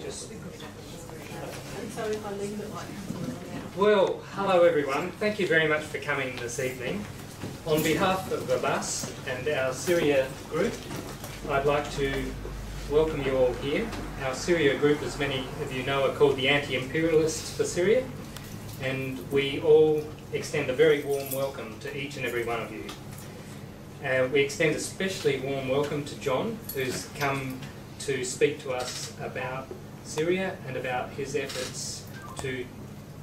just... Well, hello everyone. Thank you very much for coming this evening. On behalf of the bus and our Syria group, I'd like to welcome you all here. Our Syria group, as many of you know, are called the Anti-Imperialists for Syria, and we all extend a very warm welcome to each and every one of you. We extend a especially warm welcome to John, who's come to speak to us about Syria and about his efforts to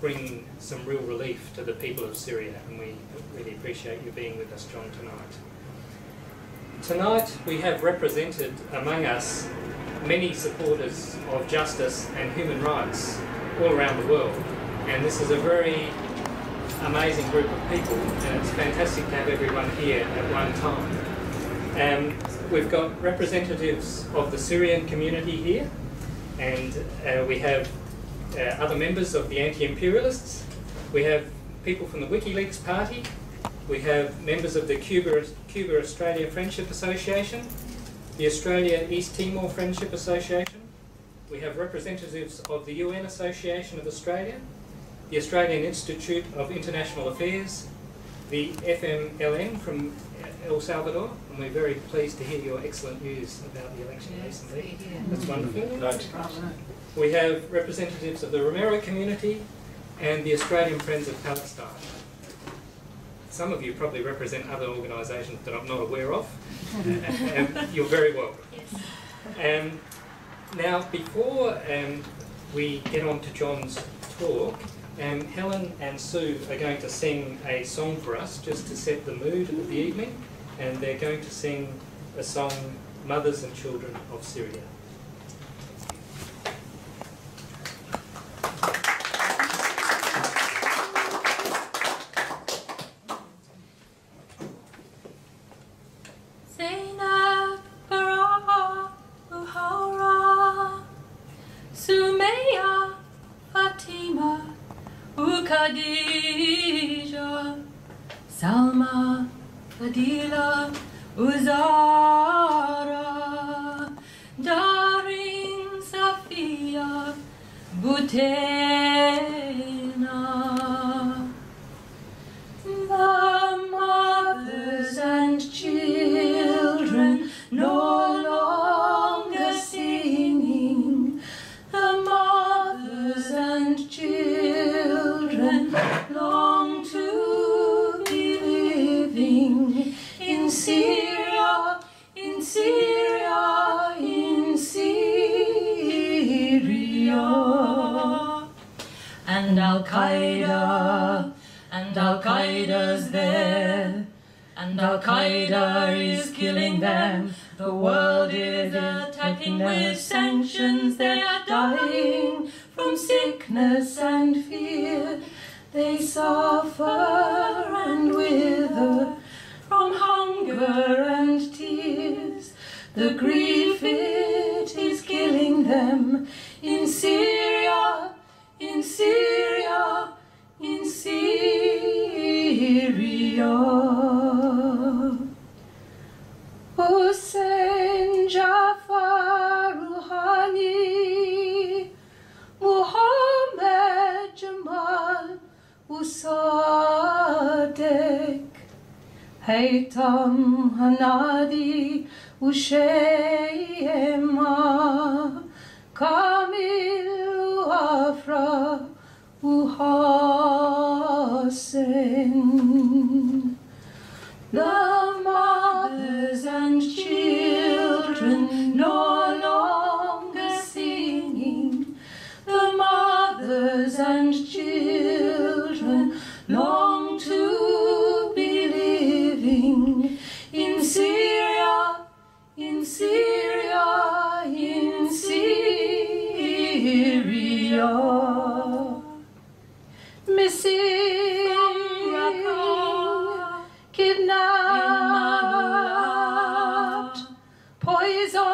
bring some real relief to the people of Syria, and we really appreciate you being with us, John, tonight. Tonight we have represented among us many supporters of justice and human rights all around the world, and this is a very amazing group of people, and it's fantastic to have everyone here at one time. We've got representatives of the Syrian community here, and we have other members of the Anti-Imperialists. We have people from the WikiLeaks party. We have members of the Cuba-Australia Friendship Association, the Australia-East Timor Friendship Association. We have representatives of the UN Association of Australia, the Australian Institute of International Affairs, the FMLN from El Salvador, and we're very pleased to hear your excellent news about the election recently. That's wonderful. We have representatives of the Romero community and the Australian Friends of Palestine. Some of you probably represent other organisations that I'm not aware of. You're very welcome. Yes. Now, before we get on to John's talk, Helen and Sue are going to sing a song for us just to set the mood of the evening, and they're going to sing a song, Mothers and Children of Syria. Khadija, Salma, Fadila, Uzara, Darin, Safia, Butena. The mothers and children no longer singing, the mothers and children long to be living in Syria, in Syria, in Syria. And Al-Qaeda's there, and Al-Qaeda is killing them. The world is attacking with sanctions. They are dying from sickness and fear. They suffer and wither from hunger and tears. The grief, it is killing them in Syria, in Syria, in Syria. Hussein, Jafar, Rouhani, Muhammad, Jamal, Usadek, Haytham, Hanadi, Ushayma, Kamil, Afra, Uhassin. The mothers and children no longer singing, the mothers and children long to be living in Syria, in Syria, in Syria. Missing, kidnapped, poisoned,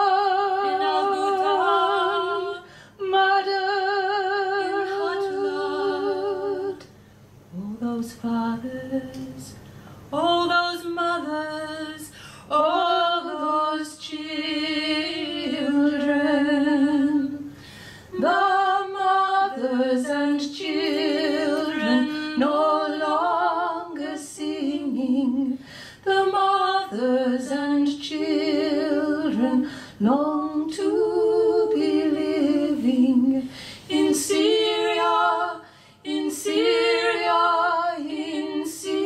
murdered. All those fathers, all those mothers, all those children. mothers and children long to be living in Syria, in Syria, in Syria.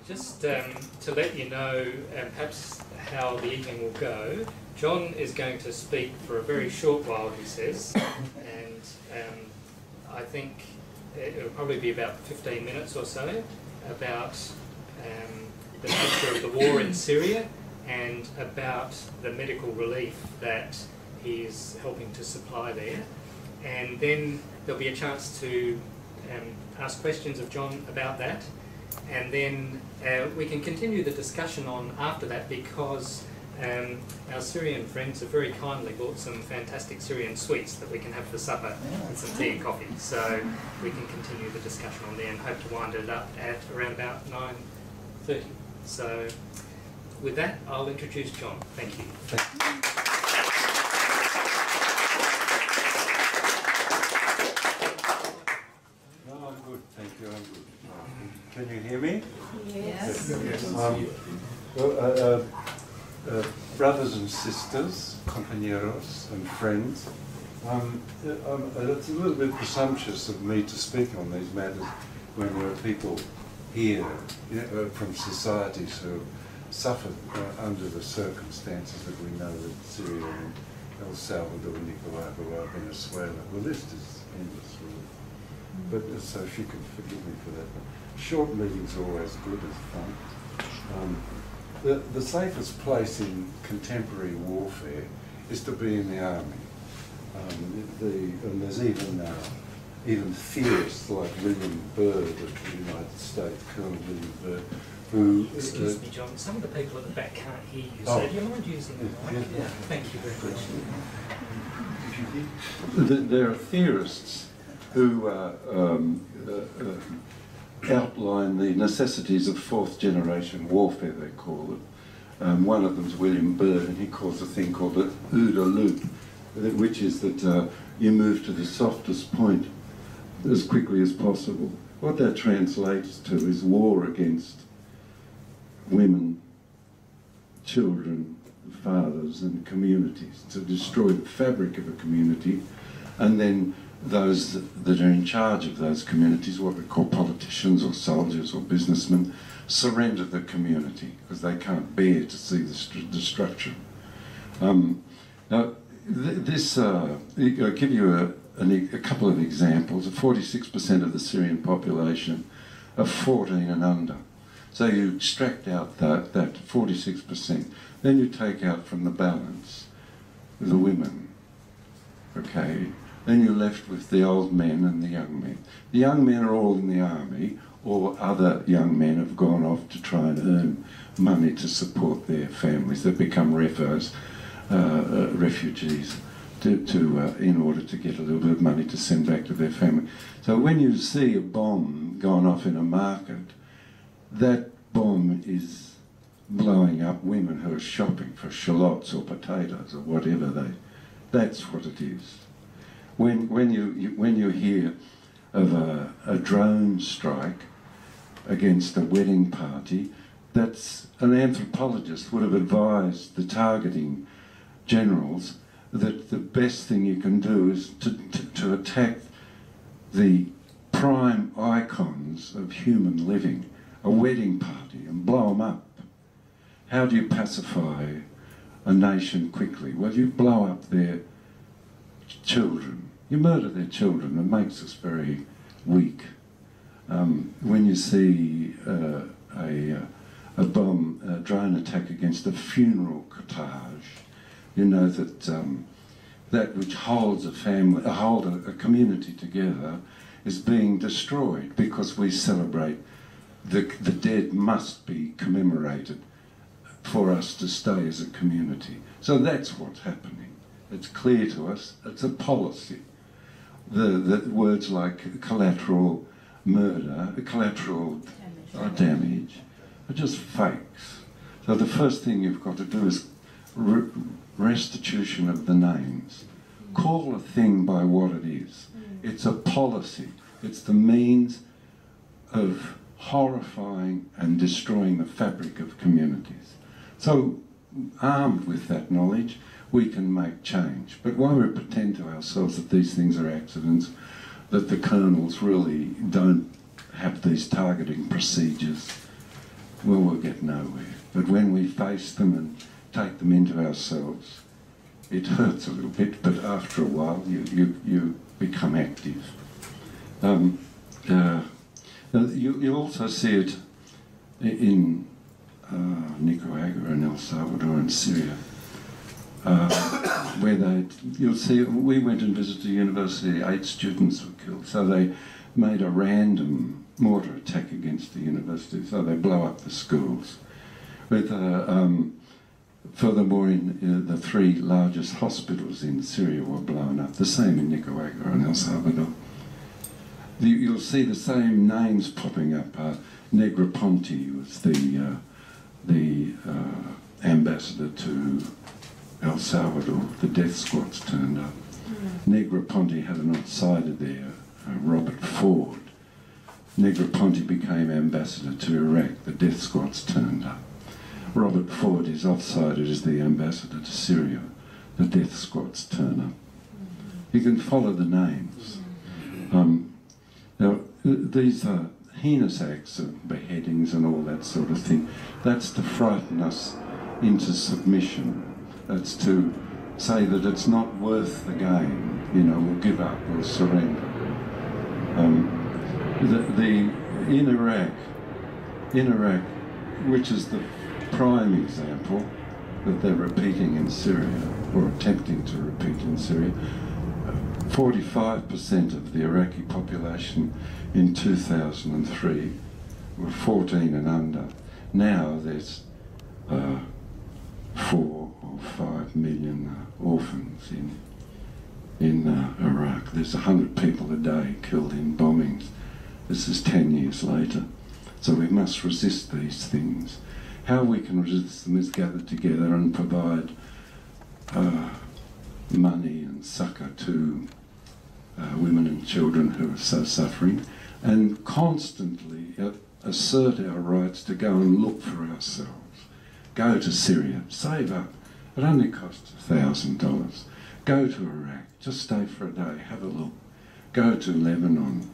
Just to let you know perhaps how the evening will go, John is going to speak for a very short while, he says, and I think it'll probably be about 15 minutes or so about the nature of the war in Syria and about the medical relief that he's helping to supply there. And then there'll be a chance to ask questions of John about that. And then we can continue the discussion on after that, because our Syrian friends have very kindly bought some fantastic Syrian sweets that we can have for supper and some tea and coffee. So we can continue the discussion on there and hope to wind it up at around about 9:30. So with that, I'll introduce John. Thank you. No, I'm good. Thank you. I'm good. Can you hear me? Yes. Well, brothers and sisters, compañeros and friends, it's a little bit presumptuous of me to speak on these matters when there are people here, you know, from societies who suffered under the circumstances that we know in Syria and El Salvador, Nicaragua, Venezuela. The list is endless, really. But so if you could forgive me for that. Short meetings are always good as fun. The safest place in contemporary warfare is to be in the army. And there's even theorists like William Byrd of the United States, Colonel William Byrd, who... Excuse me, John, some of the people at the back can't hear you, so do you mind using the mic? Yeah. Thank you very much. There are theorists who outline the necessities of fourth-generation warfare, they call it. One of them is William Byrd, and he calls a thing called the OODA loop, which is that you move to the softest point as quickly as possible. What that translates to is war against women, children, fathers, and communities, to destroy the fabric of a community, and then those that are in charge of those communities, what we call politicians or soldiers or businessmen, surrender the community because they can't bear to see the destruction. Now, I'll give you a couple of examples. 46% of the Syrian population are 14 and under. So you extract out that 46%, then you take out from the balance the women, okay? Then you're left with the old men and the young men. The young men are all in the army, or other young men have gone off to try and earn money to support their families. They've become refugees in order to get a little bit of money to send back to their family. So when you see a bomb gone off in a market, that bomb is blowing up women who are shopping for shallots or potatoes or whatever that's what it is. When you hear of a drone strike against a wedding party, that's an anthropologist would have advised the targeting generals that the best thing you can do is to attack the prime icons of human living, a wedding party, and blow them up. How do you pacify a nation quickly? Well, you blow up their children. You murder their children. It makes us very weak. When you see a drone attack against a funeral cortege, you know that that which holds a family, a community together, is being destroyed because we celebrate the dead must be commemorated for us to stay as a community. So that's what's happening. It's clear to us. It's a policy. The words like collateral murder, collateral damage, are just fakes. So the first thing you've got to do is restitution of the names. Call a thing by what it is. It's a policy. It's the means of horrifying and destroying the fabric of communities. So, armed with that knowledge, we can make change. But why we pretend to ourselves that these things are accidents, that the colonels really don't have these targeting procedures, well, we'll get nowhere. But when we face them and take them into ourselves, it hurts a little bit, but after a while you become active. You also see it in Nicaragua and El Salvador and Syria, where you'll see, we went and visited a university, 8 students were killed, so they made a random mortar attack against the university, so they blow up the schools. With, furthermore, the 3 largest hospitals in Syria were blown up, the same in Nicaragua and El Salvador. You'll see the same names popping up. Negroponte was the ambassador to El Salvador. The death squads turned up. Negroponte had an outsider there, Robert Ford. Negroponte became ambassador to Iraq. The death squads turned up. Robert Ford, his outsider, is the ambassador to Syria. The death squads turn up. You can follow the names. Now, these are heinous acts of beheadings and all that sort of thing. That's to frighten us into submission. That's to say that it's not worth the game. You know, we'll give up, we'll surrender. In Iraq, which is the prime example that they're repeating in Syria, or attempting to repeat in Syria, 45% of the Iraqi population in 2003 were 14 and under. Now there's 4 or 5 million orphans in Iraq. There's 100 people a day killed in bombings. This is 10 years later. So we must resist these things. How we can resist them is gather together and provide money and succour to women and children who are so suffering, and constantly assert our rights to go and look for ourselves. Go to Syria, save up. It only costs $1,000. Go to Iraq, just stay for a day, have a look. Go to Lebanon,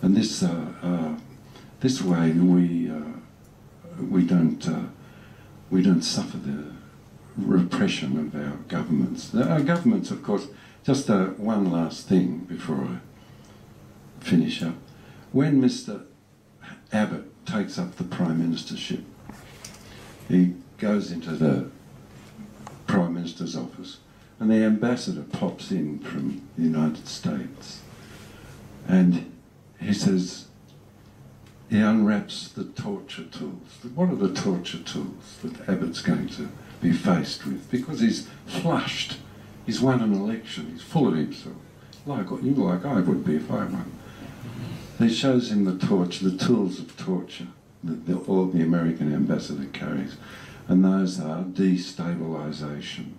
and this way we don't suffer the repression of our governments. Our governments, of course. Just one last thing before I finish up. When Mr. Abbott takes up the Prime Ministership, he goes into the Prime Minister's office and the ambassador pops in from the United States and he says, he unwraps the torture tools. What are the torture tools that Abbott's going to be faced with? Because he's flushed. He's won an election, he's full of himself, like I would be if I won. He shows him the tools of torture that all the American ambassador carries, and those are destabilisation,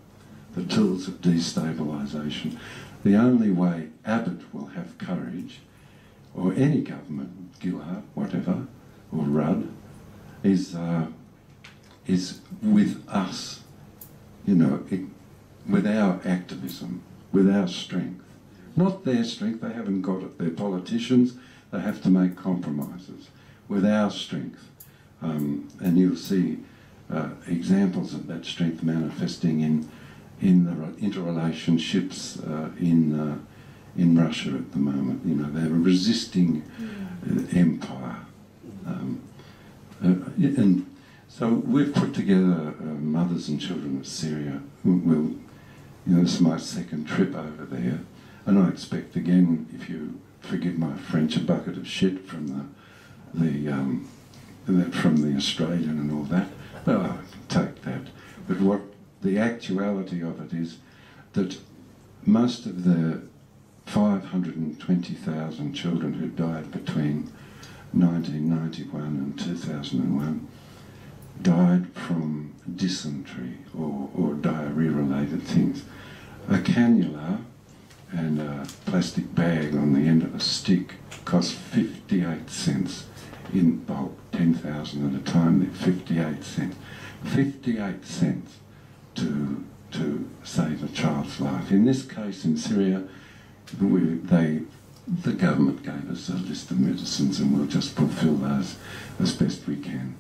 the tools of destabilisation. The only way Abbott will have courage, or any government, Gillard, whatever, or Rudd, is with us, you know, with our activism, with our strength. Not their strength, they haven't got it. They're politicians, they have to make compromises. With our strength. And you'll see examples of that strength manifesting in the interrelationships in Russia at the moment. You know, they're resisting empire. And so we've put together Mothers and Children of Syria. This is my 2nd trip over there, and I expect again, if you forgive my French, a bucket of shit from the Australian and all that. Well, I can take that. But what the actuality of it is that most of the 520,000 children who died between 1991 and 2001 died from dysentery or diarrhea-related things. A cannula and a plastic bag on the end of a stick cost 58 cents in bulk, 10,000 at a time, 58 cents. 58 cents to save a child's life. In this case, in Syria, the government gave us a list of medicines and we'll just fulfil those as best we can.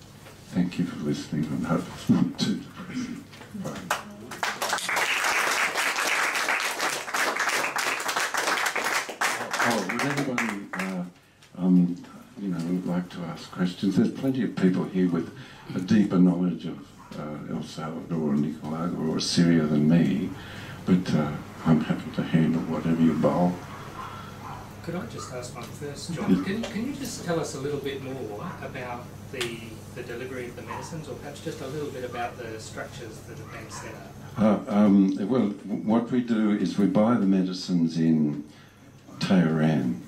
Thank you for listening, and hope it's not too depressing. Bye. Would anybody, like to ask questions? There's plenty of people here with a deeper knowledge of El Salvador or Nicaragua or Syria than me, but I'm happy to handle whatever you bowl. Could I just ask one first, John? Can you just tell us a little bit more about the delivery of the medicines, or perhaps just a little bit about the structures that have been set up? Well, what we do is we buy the medicines in Tehran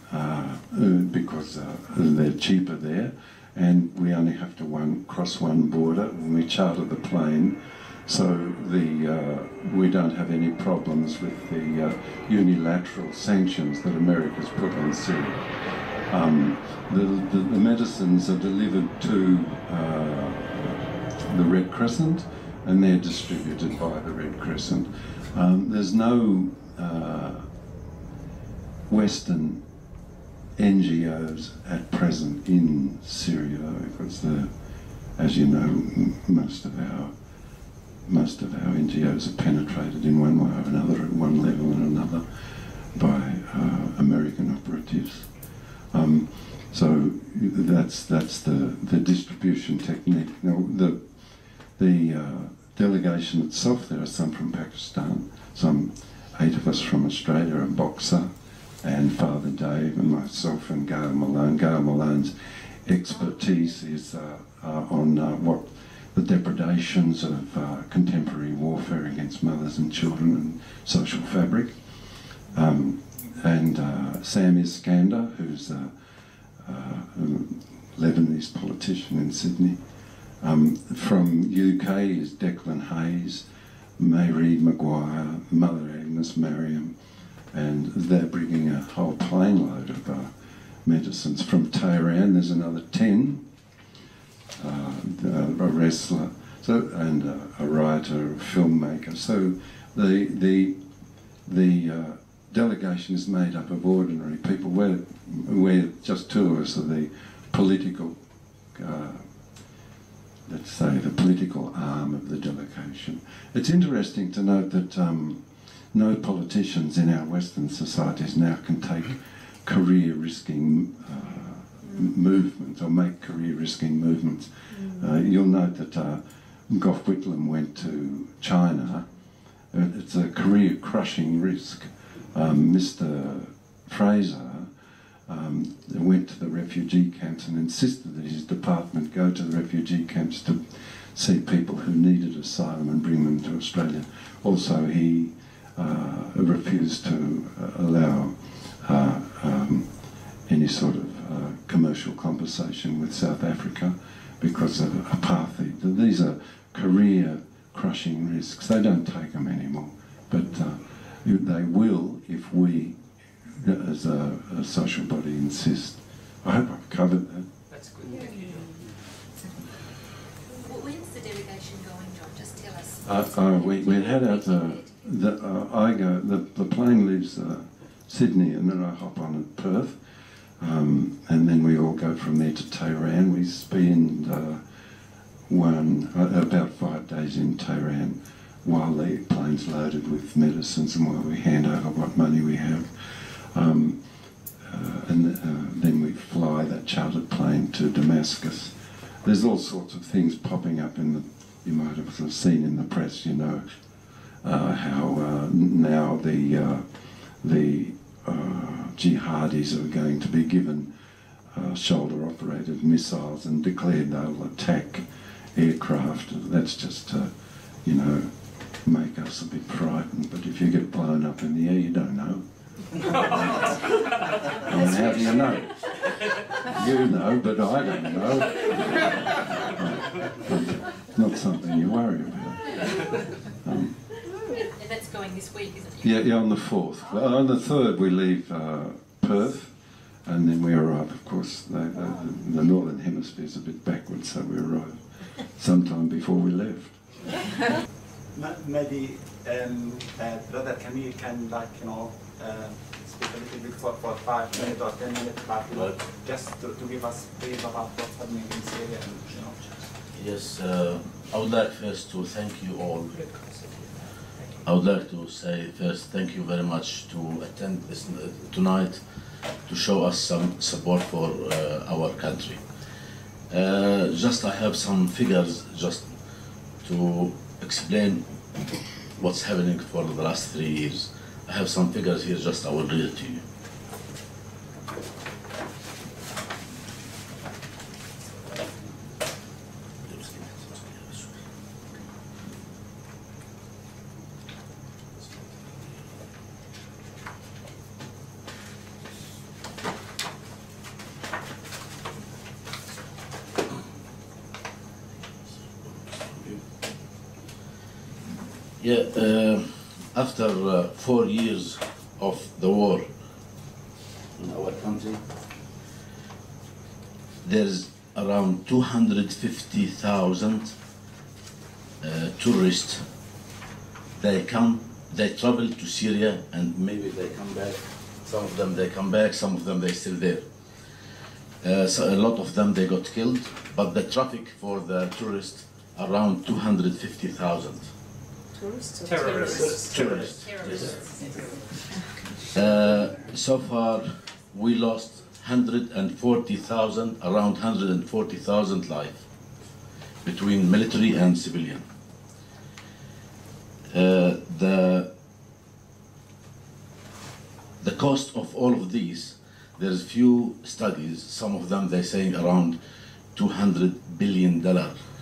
because they're cheaper there, and we only have to cross one border when we charter the plane, so we don't have any problems with the unilateral sanctions that America's put on Syria. The medicines are delivered to the Red Crescent, and they're distributed by the Red Crescent. There's no Western NGOs at present in Syria because, as you know, most of our NGOs are penetrated in one way or another, at one level or another, by American operatives. So that's the distribution technique. Now the delegation itself, there are some from Pakistan, some 8 of us from Australia, a boxer, and Father Dave and myself and Gail Malone. Gail Malone's expertise is on what the depredations of contemporary warfare against mothers and children and social fabric. And Sam Iskander, who's a Lebanese politician in Sydney. From UK is Declan Hayes, Mayreed Maguire, Mother Agnes Mariam, and they're bringing a whole plane load of medicines. From Tehran there's another 10, a wrestler, and a writer, a filmmaker. So the delegation is made up of ordinary people. We're just 2 of us are the political, let's say, the political arm of the delegation. It's interesting to note that no politicians in our Western societies now can take career-risking movements or make career-risking movements. You'll note that Gough Whitlam went to China. It's a career-crushing risk. Mr. Fraser went to the refugee camps and insisted that his department go to the refugee camps to see people who needed asylum and bring them to Australia. Also, he refused to allow any sort of commercial conversation with South Africa because of apartheid. These are career-crushing risks. They don't take them anymore, but they will if we, as a social body, insist. I hope I've covered that. That's good. Thank you. When's the delegation going, John? Just tell us. We head out. The plane leaves Sydney, and then I hop on at Perth, and then we all go from there to Tehran. We spend about 5 days in Tehran while the plane's loaded with medicines and while we hand over what money we have. Then we fly that chartered plane to Damascus. There's all sorts of things popping up you might have sort of seen in the press, you know, how now the jihadis are going to be given shoulder-operated missiles and declared they'll attack aircraft. That's just to, make us a bit frightened. But if you get blown up in the air, you don't know. I mean, how do you know? You know, but I don't know. not something you worry about. And that's going this week, isn't it? Yeah, on the 4th. On the 3rd we leave Perth, and then we arrive, of course. The Northern Hemisphere is a bit backwards, so we arrive sometime before we left. Maybe Brother Camille can, speak a little bit for 5 minutes or 10 minutes, but just to give us brief about what's happening in Syria. Yes, I would like first to thank you all. I would like to say first thank you very much to attend this tonight, to show us some support for our country. Just I have some figures just to explain what's happening for the last 3 years. I have some figures here, just I will read it to you. Yeah, after 4 years of the war in our country, there's around 250,000 tourists. They travel to Syria, and maybe they come back. Some of them they come back, some of them they still there. So a lot of them they got killed, but the traffic for the tourists around 250,000. Terrorists. So far, we lost 140,000, around 140,000 lives between military and civilian. The cost of all of these, there's few studies. Some of them they're saying around $200 billion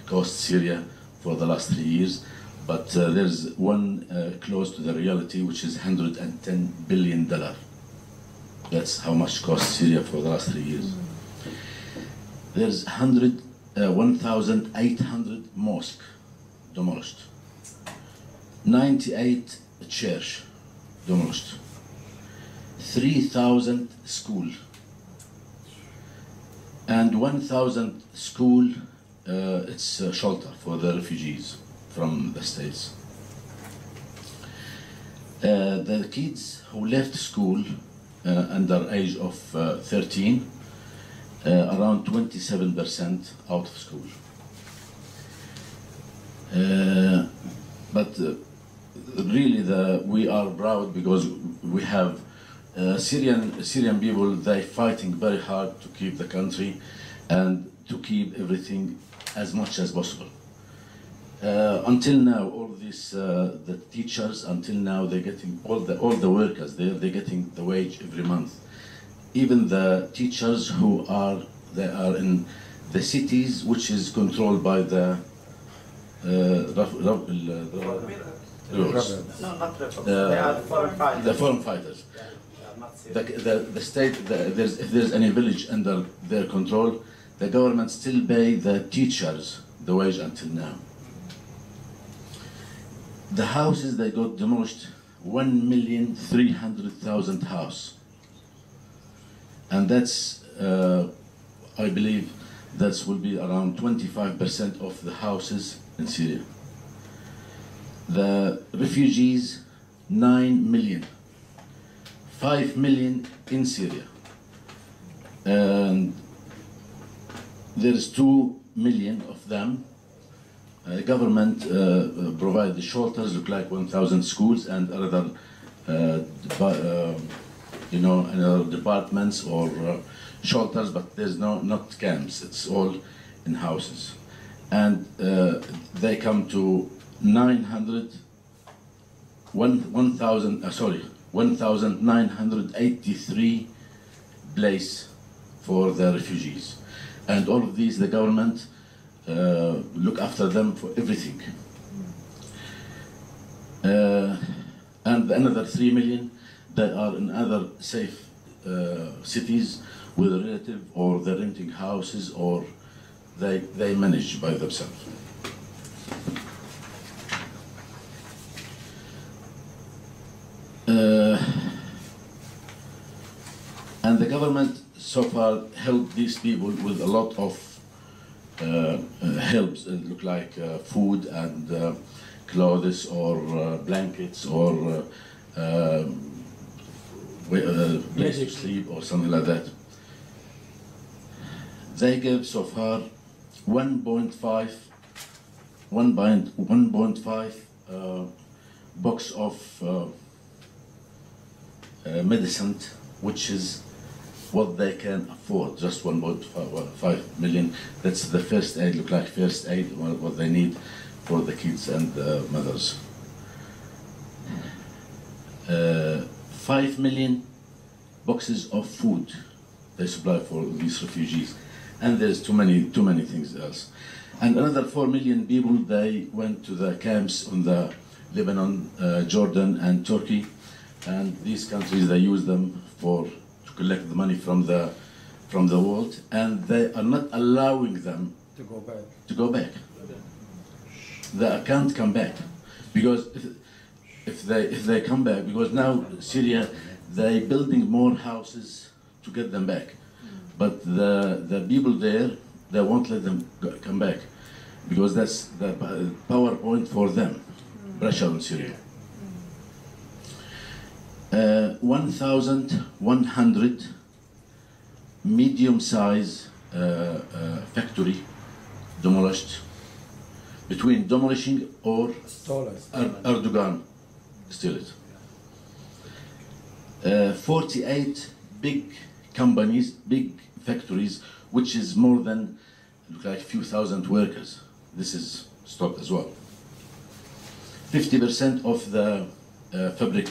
cost Syria for the last 3 years. But there's one close to the reality, which is $110 billion. That's how much cost Syria for the last 3 years. There's 1,800 mosques demolished, 98 church demolished, 3,000 schools, and 1,000 school. It's a shelter for the refugees from the States. The kids who left school under age of 13, around 27% out of school. But really we are proud because we have Syrian people, they're fighting very hard to keep the country and to keep everything as much as possible. Until now, all these the teachers, until now they're getting all the workers there. They're getting the wage every month. Even the teachers who are in the cities, which is controlled by the foreign fighters. The state, if there's any village under their control, the government still pay the teachers the wage until now. The houses that got demolished, 1,300,000 houses. And that's, I believe, that will be around 25% of the houses in Syria. The refugees, 9 million. 5 million in Syria. And there's 2 million of them. The government provide the shelters, look like 1,000 schools and other, other departments or shelters, but there's not camps. It's all in houses, and they come to 1,983 place for the refugees, and all of these the government look after them for everything. And another 3 million that are in other safe cities with a relative, or they're renting houses, or they manage by themselves. And the government so far helped these people with a lot of helps. It look like food and clothes or blankets or place to sleep or something like that. They gave so far 1.5 box of medicine, which is what they can afford, just 1.5 million. That's the first aid, look like first aid, what they need for the kids and the mothers. 5 million boxes of food they supply for these refugees. And there's too many things else. And another 4 million people, they went to the camps in the Lebanon, Jordan and Turkey. And these countries, they use them to collect the money from the world, and they are not allowing them to go back. They can't come back, because if they come back, because now Syria, they building more houses to get them back, but the people there, they won't let them come back, because that's the PowerPoint for them, pressure on Syria. 1,100 medium-size factory demolished, between demolishing or Erdogan steal it. 48 big companies, big factories, which is more than like a few thousand workers. This is stopped as well. 50% of the fabric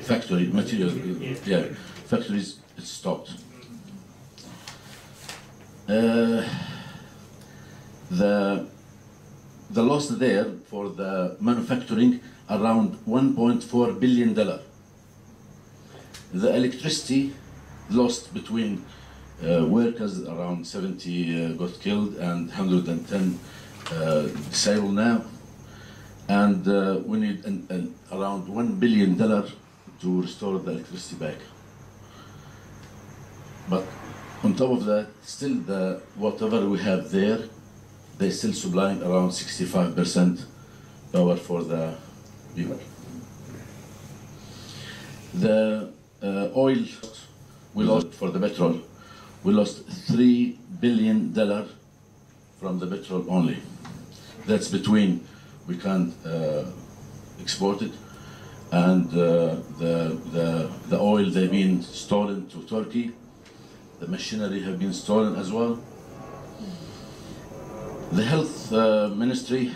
factory material, factories, it's stopped. The loss there for the manufacturing around $1.4 billion. The electricity lost between workers, around 70 got killed and 110 disabled now. And we need around $1 billion to restore the electricity back. But on top of that, still whatever we have there, they're still supplying around 65% power for the people. The oil we lost for the petrol, we lost $3 billion from the petrol only. That's between we can't export it, and the oil they've been stolen to Turkey. The machinery have been stolen as well. The health ministry,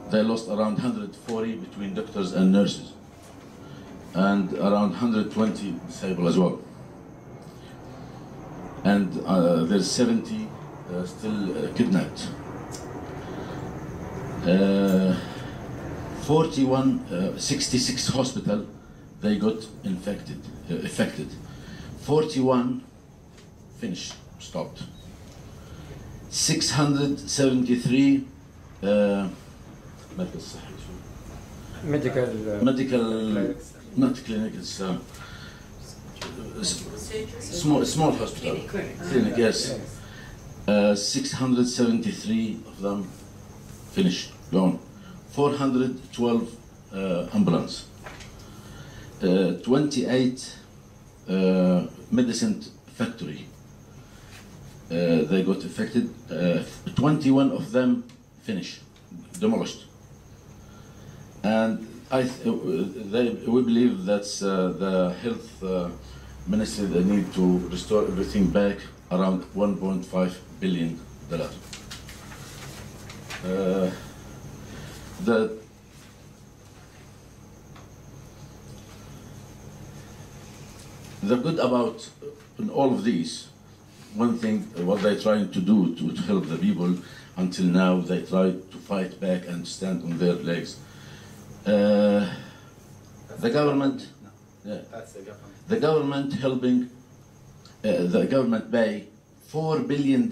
they lost around 140 between doctors and nurses, and around 120 disabled as well. And there's 70 still kidnapped. 66 hospital, they got affected. 41 finished, stopped. 673 medical, not clinics, small hospital, clinic, yes. 673 of them finished, gone. 412 ambulance. 28 medicine factory. They got affected. 21 of them finished, demolished. And we believe that's the health ministry, they need to restore everything back around $1.5 billion. The good about in all of these, one thing, what they're trying to do to help the people, until now they try to fight back and stand on their legs. The government, the government helping, the government pay $4 billion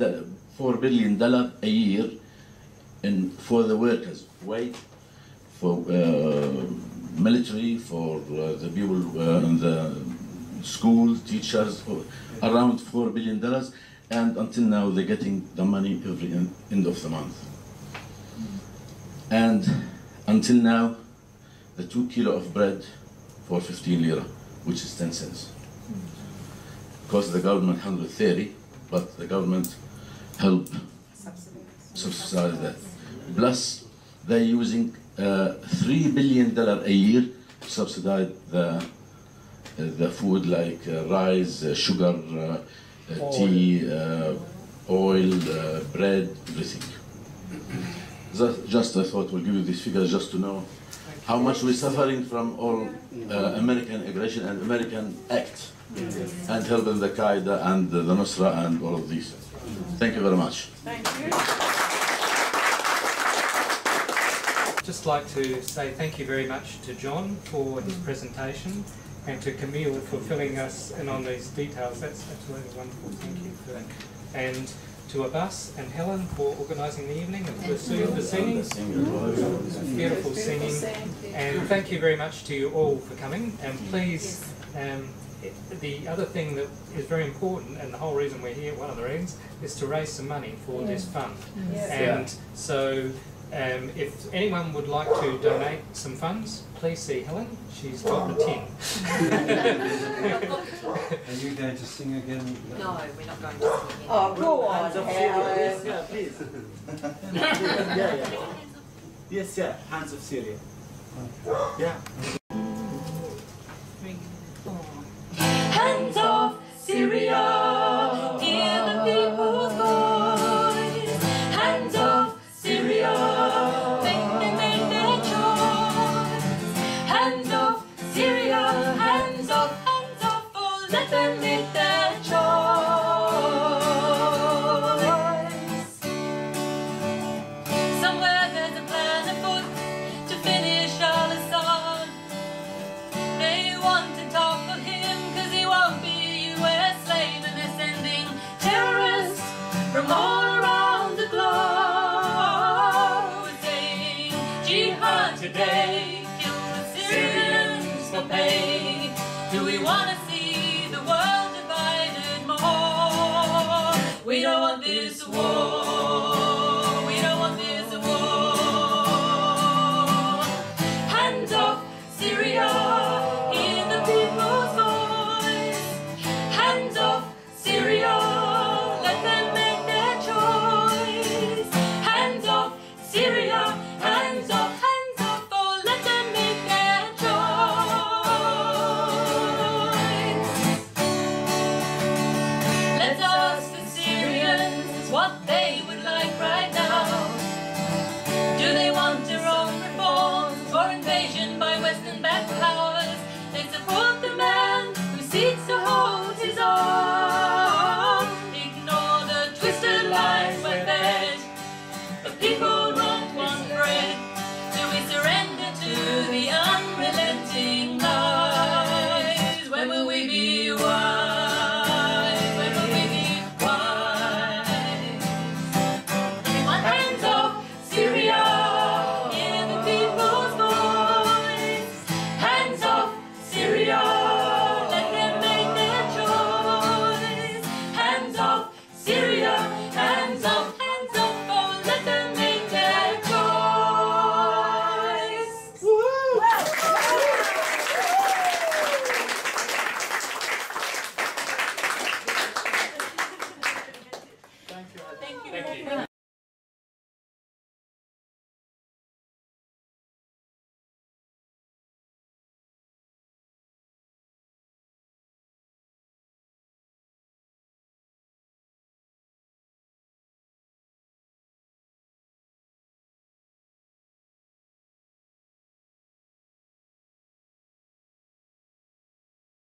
a year for the workers, wage, for military, for the people in the school, teachers, around $4 billion, and until now they're getting the money every end of the month. And until now, the 2 kilo of bread for 15 lira, which is 10 cents. Cost the government 130, but the government help subsidize that. Plus, they're using $3 billion a year to subsidize the food like rice, sugar, tea, oil, bread, everything. Just I thought we'll give you these figures just to know how much we're suffering from all American aggression and American act, and helping the Qaeda and the Nusra and all of these. Thank you very much. Thank you. Just like to say thank you very much to John for his presentation, and to Camille for filling us in on these details. That's absolutely wonderful. Thank you for that. And to Abbas and Helen for organising the evening and for singing. Beautiful singing. And thank you very much to you all for coming. And please, the other thing that is very important, and the whole reason we're here, one of the reasons, is to raise some money for this fund. And so if anyone would like to donate some funds, please see Helen. She's got the tin. Are you going to sing again? No, we're not going to sing again. Oh, go on, Helen. Yeah, please. Yes, yeah, Hands of Syria. Yeah. Hands of Syria, hear the people's voice. Hands of Syria, make them make their choice. Hands of Syria, hands of, oh, let them make their choice. Somewhere there's a plan afoot to finish Al-Assad. They want to topple him cause he won't be a US slave, and they're sending terrorists from all around the globe saying jihad today.